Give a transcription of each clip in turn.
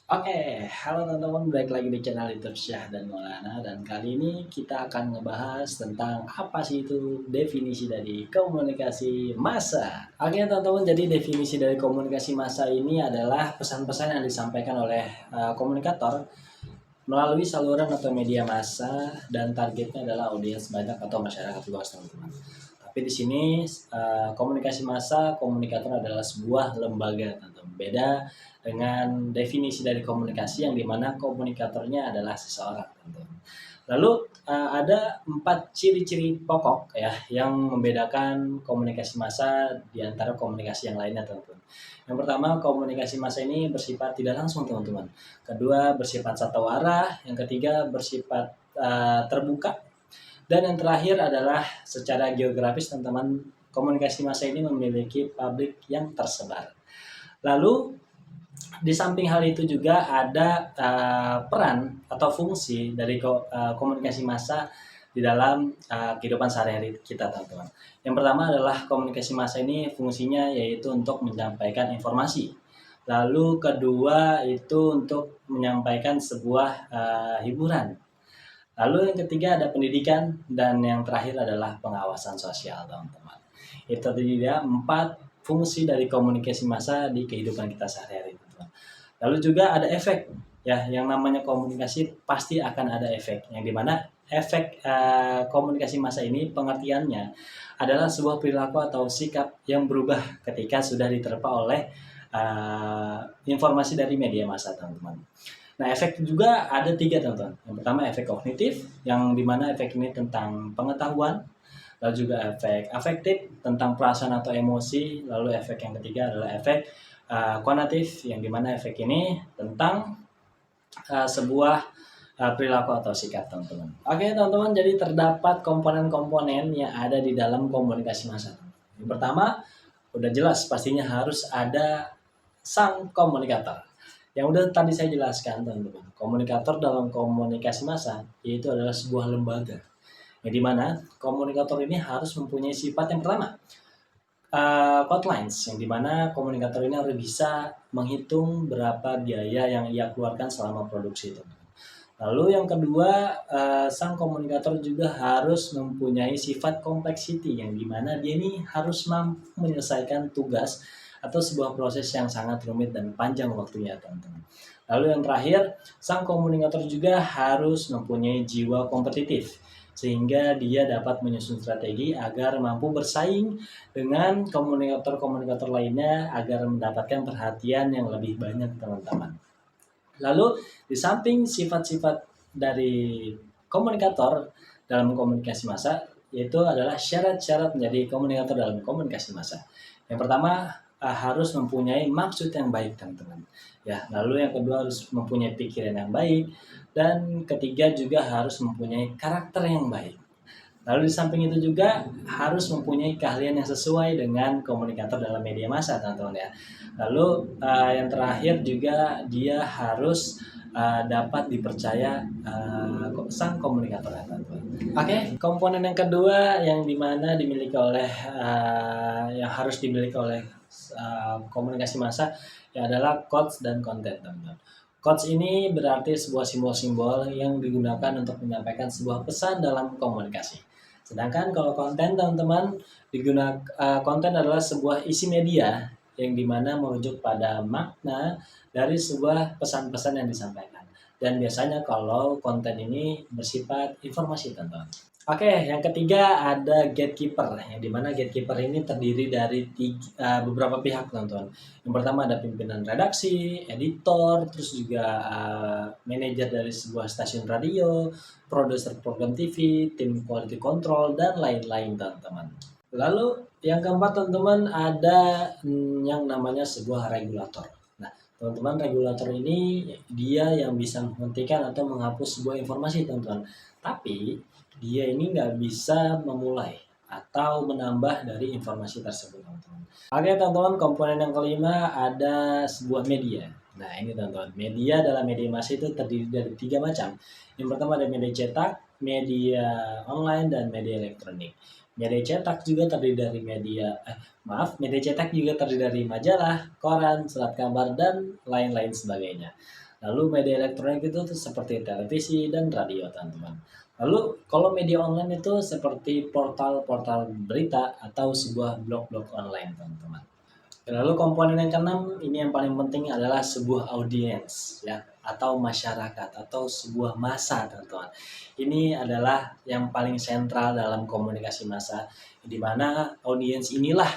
Oke, halo teman-teman, balik lagi di channel YouTube Syah dan Maulana. Dan kali ini kita akan ngebahas tentang apa sih itu definisi dari komunikasi massa. Oke teman-teman, jadi definisi dari komunikasi massa ini adalah pesan-pesan yang disampaikan oleh komunikator melalui saluran atau media massa dan targetnya adalah audiens banyak atau masyarakat luas teman-teman. Tapi di sini komunikasi massa, komunikator adalah sebuah lembaga teman-teman. Beda dengan definisi dari komunikasi yang dimana komunikatornya adalah seseorang teman-teman. Lalu ada 4 ciri-ciri pokok ya yang membedakan komunikasi massa di antara komunikasi yang lainnya teman-teman. Yang pertama, komunikasi massa ini bersifat tidak langsung teman-teman. Kedua, bersifat satu arah. Yang ketiga, bersifat terbuka. Dan yang terakhir adalah secara geografis teman-teman, komunikasi massa ini memiliki publik yang tersebar. Lalu di samping hal itu juga ada peran atau fungsi dari komunikasi massa di dalam kehidupan sehari-hari kita teman-teman. Yang pertama adalah komunikasi massa ini fungsinya yaitu untuk menyampaikan informasi. Lalu kedua itu untuk menyampaikan sebuah hiburan. Lalu yang ketiga ada pendidikan dan yang terakhir adalah pengawasan sosial teman-teman. Itu tadi dia 4 fungsi dari komunikasi massa di kehidupan kita sehari-hari teman-teman. Lalu juga ada efek ya, yang namanya komunikasi pasti akan ada efek, yang dimana efek komunikasi massa ini pengertiannya adalah sebuah perilaku atau sikap yang berubah ketika sudah diterpa oleh informasi dari media massa teman-teman. Nah, efek juga ada 3 teman-teman. Yang pertama efek kognitif, yang dimana efek ini tentang pengetahuan. Lalu juga efek afektif, tentang perasaan atau emosi. Lalu efek yang ketiga adalah efek konatif, yang dimana efek ini tentang sebuah perilaku atau sikap teman-teman. Oke teman-teman, jadi terdapat komponen-komponen yang ada di dalam komunikasi massa. Yang pertama, udah jelas pastinya harus ada sang komunikator. Yang udah tadi saya jelaskan teman-teman, komunikator dalam komunikasi massa yaitu adalah sebuah lembaga. Yang dimana komunikator ini harus mempunyai sifat yang pertama, outlines, yang dimana komunikator ini harus bisa menghitung berapa biaya yang ia keluarkan selama produksi itu. Lalu yang kedua, sang komunikator juga harus mempunyai sifat complexity, yang dimana dia ini harus mampu menyelesaikan tugas atau sebuah proses yang sangat rumit dan panjang waktunya teman-teman. Lalu yang terakhir, sang komunikator juga harus mempunyai jiwa kompetitif, sehingga dia dapat menyusun strategi agar mampu bersaing dengan komunikator-komunikator lainnya agar mendapatkan perhatian yang lebih banyak teman-teman. Lalu di samping sifat-sifat dari komunikator dalam komunikasi massa, yaitu adalah syarat-syarat menjadi komunikator dalam komunikasi massa. Yang pertama, harus mempunyai maksud yang baik teman-teman. Ya, lalu yang kedua harus mempunyai pikiran yang baik, dan ketiga juga harus mempunyai karakter yang baik. Lalu di samping itu juga harus mempunyai keahlian yang sesuai dengan komunikator dalam media massa teman-teman ya. Lalu yang terakhir juga dia harus dapat dipercaya sang komunikator teman-teman. Oke, komponen yang kedua yang dimana dimiliki oleh yang harus dimiliki oleh komunikasi massa ya adalah quotes dan konten teman-teman. Quotes ini berarti sebuah simbol-simbol yang digunakan untuk menyampaikan sebuah pesan dalam komunikasi. Sedangkan kalau konten teman-teman konten adalah sebuah isi media yang dimana merujuk pada makna dari sebuah pesan-pesan yang disampaikan. Dan biasanya kalau konten ini bersifat informasi teman-teman. Oke, yang ketiga ada gatekeeper, yang dimana gatekeeper ini terdiri dari beberapa pihak teman-teman. Yang pertama ada pimpinan redaksi, editor, terus juga manajer dari sebuah stasiun radio, produser program TV, tim quality control, dan lain-lain teman-teman. Lalu yang keempat teman-teman ada yang namanya sebuah regulator. Nah teman-teman, regulator ini dia yang bisa menghentikan atau menghapus sebuah informasi teman-teman. Tapi dia ini nggak bisa memulai atau menambah dari informasi tersebut teman-teman. Oke teman-teman, komponen yang kelima ada sebuah media. Nah ini teman-teman, media dalam media massa itu terdiri dari 3 macam. Yang pertama ada media cetak, media online, dan media elektronik. Media cetak juga terdiri dari media cetak juga terdiri dari majalah, koran, surat kabar, dan lain-lain sebagainya. Lalu media elektronik itu tuh seperti televisi dan radio, teman-teman. Lalu kalau media online itu seperti portal-portal berita atau sebuah blog-blog online, teman-teman. Lalu komponen yang keenam ini yang paling penting adalah sebuah audiens ya atau masyarakat atau sebuah massa, teman-teman. Ini adalah yang paling sentral dalam komunikasi massa, di mana audiens inilah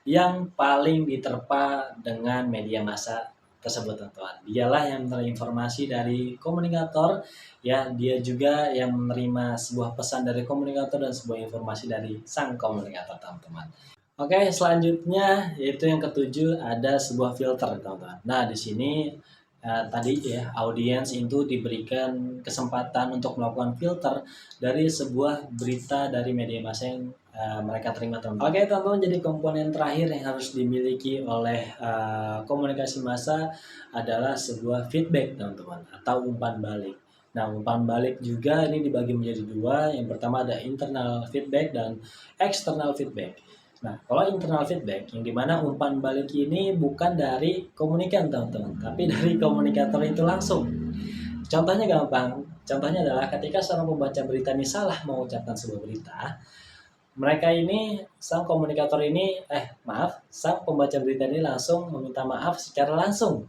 yang paling diterpa dengan media massa tersebut, teman-teman. Dialah yang terinformasi dari komunikator ya, dia juga yang menerima sebuah pesan dari komunikator dan sebuah informasi dari sang komunikator, teman-teman. Oke, selanjutnya yaitu yang ketujuh ada sebuah filter, teman-teman. Nah, di sini tadi ya audiens itu diberikan kesempatan untuk melakukan filter dari sebuah berita dari media massa yang mereka terima, teman-teman. Oke, teman-teman, jadi komponen terakhir yang harus dimiliki oleh komunikasi massa adalah sebuah feedback, teman-teman, atau umpan balik. Nah, umpan balik juga ini dibagi menjadi dua. Yang pertama ada internal feedback dan external feedback. Nah, kalau internal feedback, yang dimana umpan balik ini bukan dari komunikan, teman-teman, tapi dari komunikator itu langsung. Contohnya gampang, contohnya adalah ketika seorang pembaca berita ini salah mengucapkan sebuah berita, mereka ini, sang pembaca berita ini langsung meminta maaf secara langsung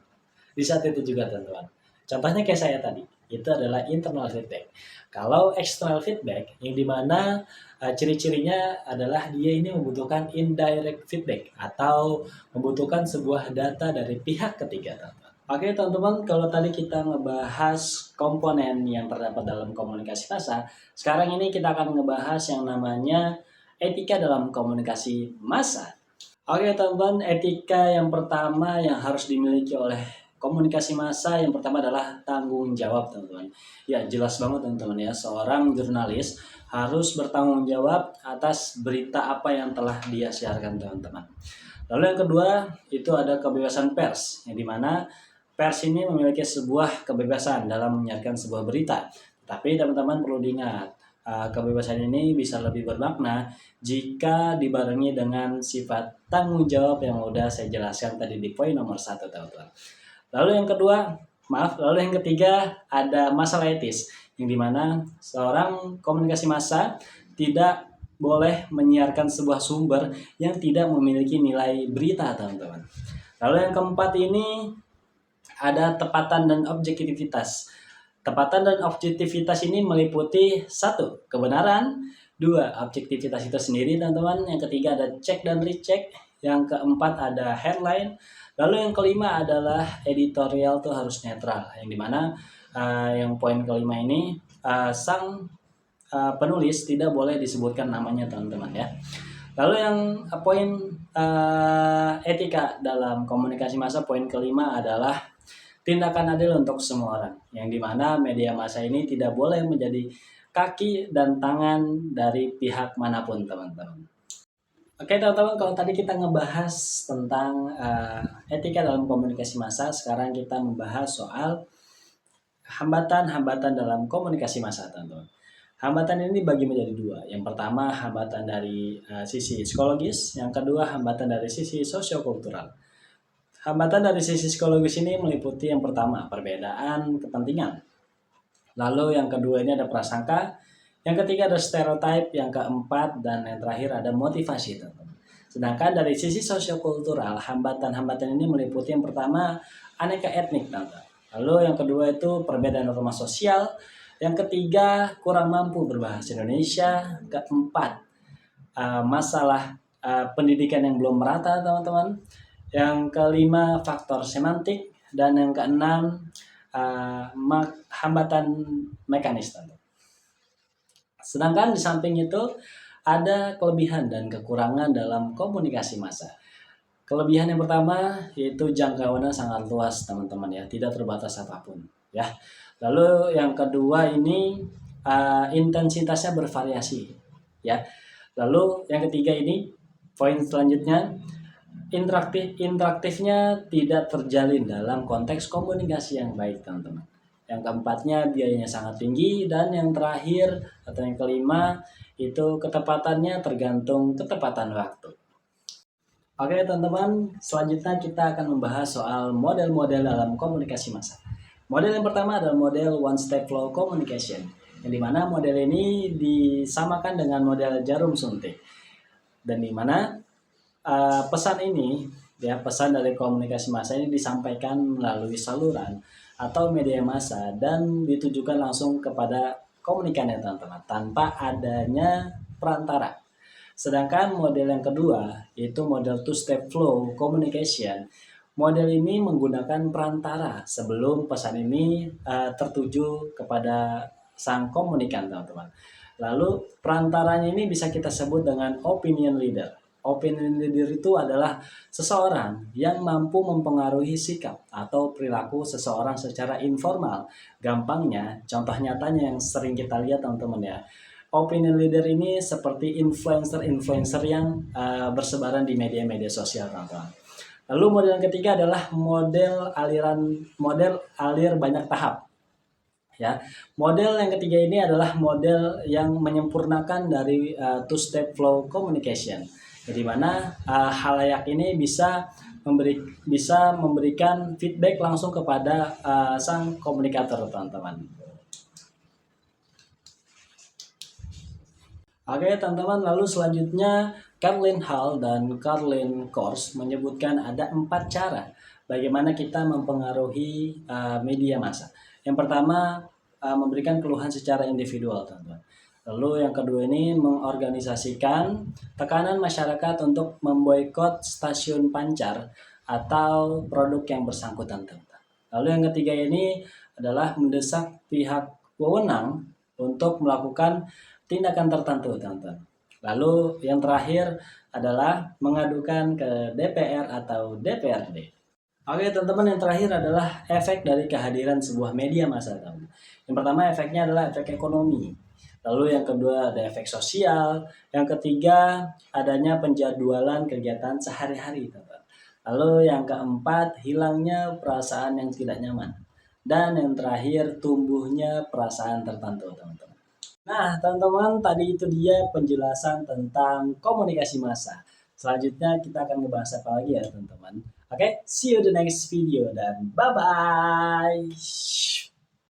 di saat itu juga, teman-teman. Contohnya kayak saya tadi, itu adalah internal feedback. Kalau external feedback, yang dimana ciri-cirinya adalah dia ini membutuhkan indirect feedback atau membutuhkan sebuah data dari pihak ketiga, teman-teman. Oke, teman-teman, kalau tadi kita ngebahas komponen yang terdapat dalam komunikasi massa, sekarang ini kita akan ngebahas yang namanya etika dalam komunikasi massa. Oke, teman-teman, etika yang pertama yang harus dimiliki oleh komunikasi massa yang pertama adalah tanggung jawab, teman-teman. Ya, jelas banget, teman-teman ya, seorang jurnalis harus bertanggung jawab atas berita apa yang telah dia siarkan, teman-teman. Lalu yang kedua itu ada kebebasan pers, yang dimana pers ini memiliki sebuah kebebasan dalam menyiarkan sebuah berita. Tapi teman-teman perlu diingat, kebebasan ini bisa lebih bermakna jika dibarengi dengan sifat tanggung jawab yang udah saya jelaskan tadi di poin nomor 1, teman-teman. Lalu yang ketiga ada masalah etis, yang dimana seorang komunikasi massa tidak boleh menyiarkan sebuah sumber yang tidak memiliki nilai berita, teman-teman. Lalu yang keempat ini ada tepatan dan objektivitas. Tepatan dan objektivitas ini meliputi 1. Kebenaran, 2. Objektivitas itu sendiri, teman-teman. Yang ketiga ada cek dan recheck. Yang keempat ada headline. Lalu yang kelima adalah editorial tuh harus netral. Yang dimana yang poin kelima ini sang penulis tidak boleh disebutkan namanya, teman-teman ya. Lalu yang poin etika dalam komunikasi massa, poin kelima adalah tindakan adil untuk semua orang, yang dimana media massa ini tidak boleh menjadi kaki dan tangan dari pihak manapun, teman-teman. Oke, teman-teman, kalau tadi kita ngebahas tentang etika dalam komunikasi massa, sekarang kita membahas soal hambatan-hambatan dalam komunikasi massa, teman-teman. Hambatan ini dibagi menjadi dua. Yang pertama hambatan dari sisi psikologis, yang kedua hambatan dari sisi sosiokultural. Hambatan dari sisi psikologis ini meliputi yang pertama perbedaan kepentingan. Lalu yang kedua ini ada prasangka, yang ketiga ada stereotip, yang keempat dan yang terakhir ada motivasi, teman-teman. Sedangkan dari sisi sosiokultural, hambatan-hambatan ini meliputi yang pertama aneka etnik, teman-teman. Lalu yang kedua itu perbedaan norma sosial, yang ketiga kurang mampu berbahasa Indonesia, keempat masalah pendidikan yang belum merata, teman-teman. Yang kelima faktor semantik, dan yang keenam hambatan mekanis. Sedangkan di samping itu ada kelebihan dan kekurangan dalam komunikasi massa. Kelebihan yang pertama yaitu jangkauannya sangat luas, teman-teman ya, tidak terbatas apapun ya. Lalu yang kedua ini intensitasnya bervariasi ya. Lalu yang ketiga ini poin selanjutnya interaktifnya tidak terjalin dalam konteks komunikasi yang baik, teman-teman. Yang keempatnya biayanya sangat tinggi, dan yang terakhir atau yang kelima itu ketepatannya tergantung ketepatan waktu. Oke, teman-teman, selanjutnya kita akan membahas soal model-model dalam komunikasi massa. Model yang pertama adalah model one step flow communication, yang dimana model ini disamakan dengan model jarum suntik, dan dimana pesan ini, ya, pesan dari komunikasi massa ini disampaikan melalui saluran atau media massa dan ditujukan langsung kepada komunikannya, teman-teman, tanpa adanya perantara. Sedangkan model yang kedua yaitu model two step flow communication. Model ini menggunakan perantara sebelum pesan ini tertuju kepada sang komunikan, teman-teman. Lalu perantaranya ini bisa kita sebut dengan opinion leader. Opinion leader itu adalah seseorang yang mampu mempengaruhi sikap atau perilaku seseorang secara informal. Gampangnya, contoh nyatanya yang sering kita lihat, teman-teman, ya. Opinion leader ini seperti influencer-influencer yang bersebaran di media-media sosial, teman-teman. Lalu model yang ketiga adalah model alir banyak tahap. Ya, model yang ketiga ini adalah model yang menyempurnakan dari two step flow communication, di mana halayak ini bisa memberikan feedback langsung kepada sang komunikator, teman-teman. Oke, teman-teman, lalu selanjutnya Carlin Hall dan Carlin Kors menyebutkan ada 4 cara bagaimana kita mempengaruhi media massa. Yang pertama, memberikan keluhan secara individual, teman-teman. Lalu yang kedua ini mengorganisasikan tekanan masyarakat untuk memboikot stasiun pancar atau produk yang bersangkutan, teman-teman. Lalu yang ketiga ini adalah mendesak pihak wewenang untuk melakukan tindakan tertentu, teman-teman. Lalu yang terakhir adalah mengadukan ke DPR atau DPRD. Oke, teman-teman, yang terakhir adalah efek dari kehadiran sebuah media massa, teman. Yang pertama efeknya adalah efek ekonomi. Lalu yang kedua ada efek sosial. Yang ketiga adanya penjadwalan kegiatan sehari-hari, teman. Lalu yang keempat hilangnya perasaan yang tidak nyaman. Dan yang terakhir tumbuhnya perasaan tertentu, teman-teman. Nah, teman-teman, tadi itu dia penjelasan tentang komunikasi massa. Selanjutnya kita akan ngebahas apa lagi ya, teman-teman. Oke, see you the next video dan bye-bye.